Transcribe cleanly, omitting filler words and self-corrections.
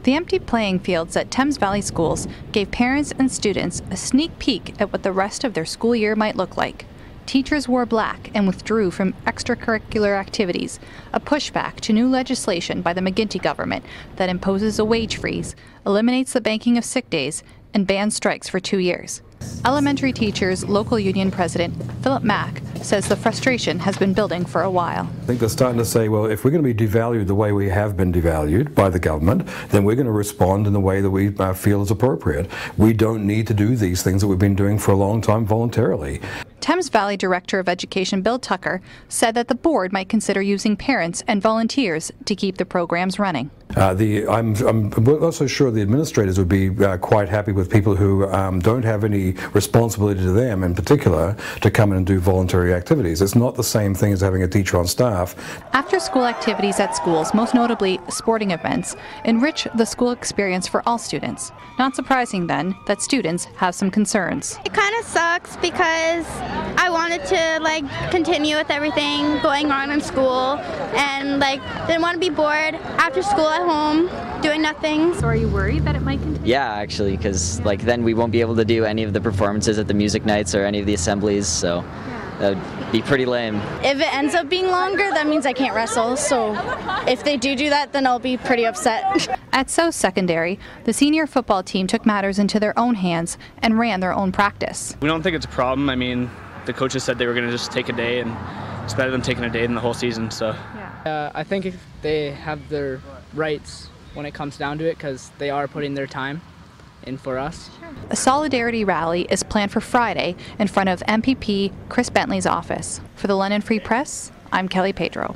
The empty playing fields at Thames Valley schools gave parents and students a sneak peek at what the rest of their school year might look like. Teachers wore black and withdrew from extracurricular activities, a pushback to new legislation by the McGuinty government that imposes a wage freeze, eliminates the banking of sick days, and bans strikes for 2 years. Elementary teachers' local union president Philip Mack says the frustration has been building for a while. I think they're starting to say, well, if we're going to be devalued the way we have been devalued by the government, then we're going to respond in the way that we feel is appropriate. We don't need to do these things that we've been doing for a long time voluntarily. Thames Valley Director of Education Bill Tucker said that the board might consider using parents and volunteers to keep the programs running. I'm also sure the administrators would be quite happy with people who don't have any responsibility to them in particular to come in and do voluntary activities. It's not the same thing as having a teacher on staff. After-school activities at schools, most notably sporting events, enrich the school experience for all students. Not surprising then that students have some concerns. It kind of sucks because I wanted to continue with everything going on in school and didn't want to be bored after school at home doing nothing. So are you worried that it might continue? Yeah, actually, because then we won't be able to do any of the performances at the music nights or any of the assemblies, so that would be pretty lame. If it ends up being longer, that means I can't wrestle, so if they do that, then I'll be pretty upset. At South Secondary, the senior football team took matters into their own hands and ran their own practice. We don't think it's a problem. I mean, the coaches said they were going to just take a day, and it's better than taking a day than the whole season. So I think if they have their rights when it comes down to it, because they are putting their time in for us. A solidarity rally is planned for Friday in front of MPP Chris Bentley's office. For the London Free Press, I'm Kelly Pedro.